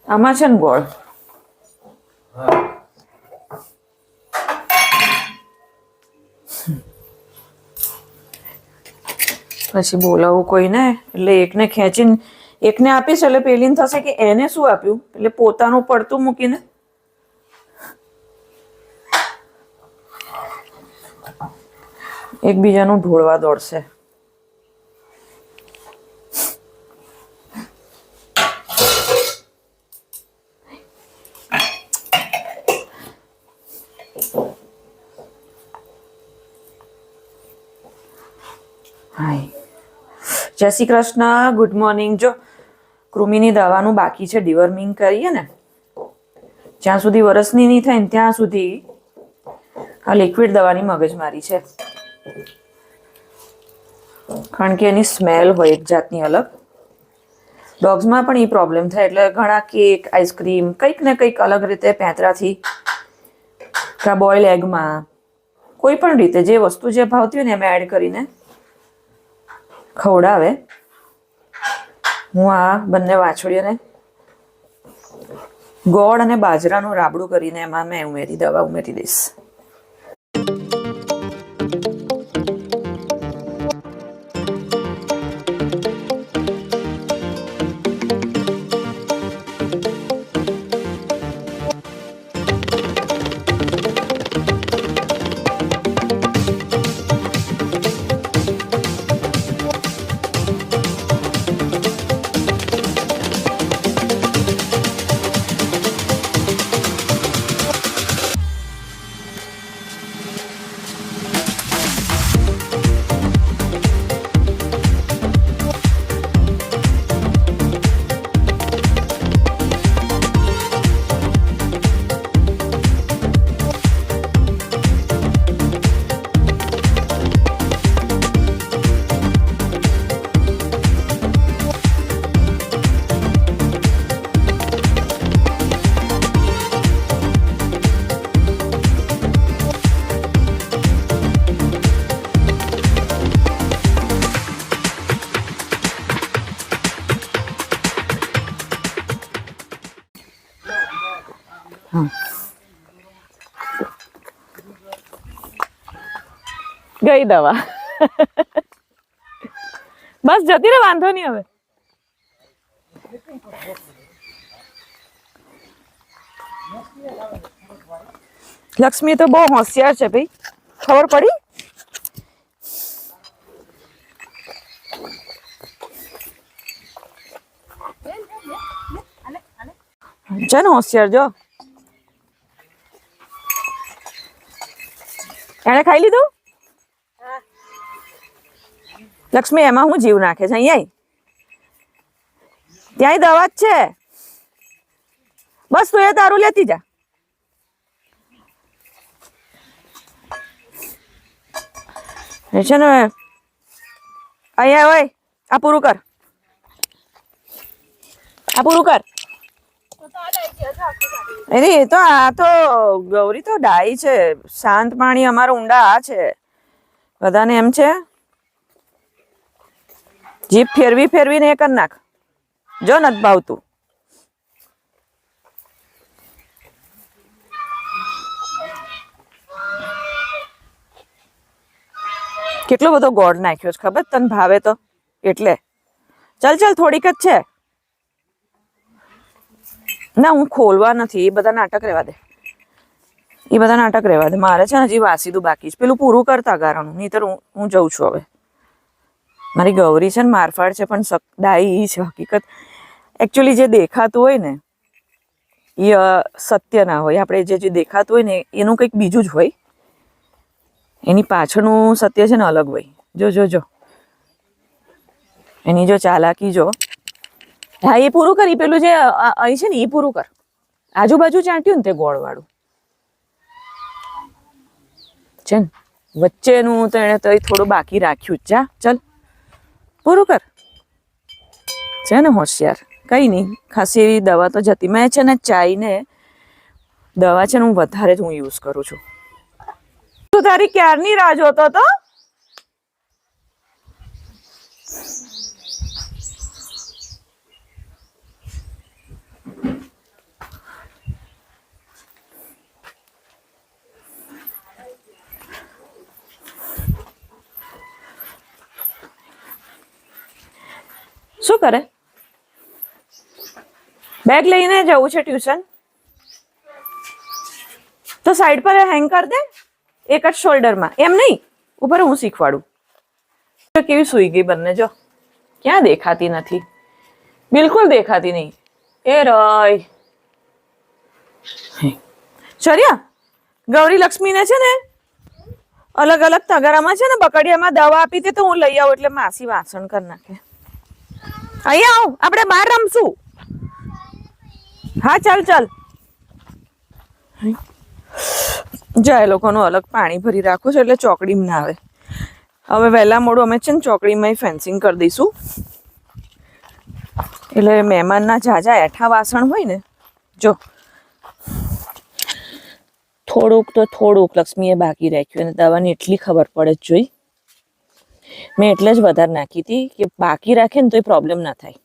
આમાં છે ને ગોળ. પછી બોલાવું કોઈને એટલે એકને ખેંચીને એકને આપીશ એટલે પેલીને થશે કે એને શું આપ્યું, એટલે પોતાનું પડતું મૂકીને એકબીજાનું ઢોળવા દોડશે. હાય, જય શ્રી કૃષ્ણ, ગુડ મોર્નિંગ. જો કૃમિની દવાનું બાકી છે, ડિવર્મિંગ કરીએ ને જ્યાં સુધી વરસની નહીં થાય ને ત્યાં સુધી આ લિક્વિડ દવાની મગજમારી છે, કારણ કે એની સ્મેલ હોય એક જાતની અલગ. ડોગ્સમાં પણ એ પ્રોબ્લેમ થાય, એટલે ઘણા કેક, આઈસ્ક્રીમ કંઈક ને કંઈક અલગ રીતે પેંતરાથી કે બોઇલ એગમાં કોઈ પણ રીતે જે વસ્તુ જે ભાવતી હોય ને એમાં એડ કરીને ખવડાવે. હું આ બંને વાછડીઓને ગોળ અને બાજરાનું રાબડું કરીને એમાં મેં દવા ઉમેરી દઈશ. ગઈ દવા. બસ જતી રે, વાંધો નહીં. હવે લક્ષ્મી તો બહુ હોશિયાર છે ભાઈ, ખબર પડી? છે ને હોશિયાર. જો એને ખાઈ લીધું. લક્ષ્મી એમાં હું જીવ નાખે છે? અહીંયા ત્યાંય દવા જ છે. બસ તું એ તારું લેતી જા. છે ને અહીંયા હોય, આ પૂરું કર, આ પૂરું કર. એ તો આ તો ગૌરી તો ડાઈ છે, શાંત પાણી. અમારા ઊંડા આ છે, બધાને એમ છે જીભ ફેરવી ફેરવીને એ કરી નાખ. જો નથી ભાવતું. કેટલો બધો ગોળ નાખ્યો છે ખબર તને? ભાવે તો એટલે. ચાલ ચાલ, થોડીક જ છે. ના, હું ખોલવા નથી. એ બધા નાટક રહેવા દે, એ બધા નાટક રહેવા દે. મારે છે ને હજી વાસીદું બાકી છે, પેલું પૂરું કરતા ગારાનું. નહીંતર હું જઉં છું હવે. મારી ગૌરી છે ને મારફાડ છે, પણ ડાઈ છે. હકીકત એકચ્યુઅલી જે દેખાતું હોય ને એ સત્ય ના હોય. આપણે જે દેખાતું હોય ને એનું કંઈક બીજું જ હોય, એની પાછળનું સત્ય છે ને અલગ હોય. જો જો જો એની જો ચાલાકી જો. હા, એ પૂરું કરી. પેલું જે અહીં છે ને એ પૂરું કર. આજુબાજુ ચાંટ્યું ને તે ગોળવાળું છે ને વચ્ચેનું, તો એને તો થોડું બાકી રાખ્યું જ. જા ચાલ, પૂરું કર. છે ને હોશિયાર. કઈ નહીં, ખાસી એવી દવા તો જતી. મેં છે ને ચાઈને દવા છે ને હું વધારે જ યુઝ કરું છું. તું તારી ક્યારની રાહ જોતો તો? શું કરે? બેગ લઈને જવું છે ટ્યુશન? તો સાઈડ પર હેંગ કર દે, એક જ શોલ્ડરમાં. એમ નહીં, ઉપર હું શીખવાડું. કેવી સૂઈ ગઈ બંને, જો ક્યાં દેખાતી નથી, બિલકુલ દેખાતી નહીં. એ રય શર્યા, ગૌરી લક્ષ્મીને છે ને અલગ અલગ તગારામાં છે ને બકડિયામાં દવા આપી દે તો હું લઈ આવું, એટલે માસી વાસણ કરી નાખે. અહીંયા આવ, આપણે બહાર રમશું. હા ચાલ ચાલ. જાય લોકોનું અલગ પાણી ભરી રાખું છે એટલે ચોકડીમાં ના આવે. હવે વહેલા મોડું અમે છે ને ચોકડીમાં ફેન્સિંગ કરી દઈશું, એટલે મહેમાનના ઝાઝા એઠા વાસણ હોય ને. જો થોડુંક લક્ષ્મીએ બાકી રાખ્યું અને દવાની એટલી ખબર પડે જ જોઈ. મેં એટલે જ વધારે નાખી હતી કે બાકી રાખે ને તો એ પ્રોબ્લેમ ના થાય.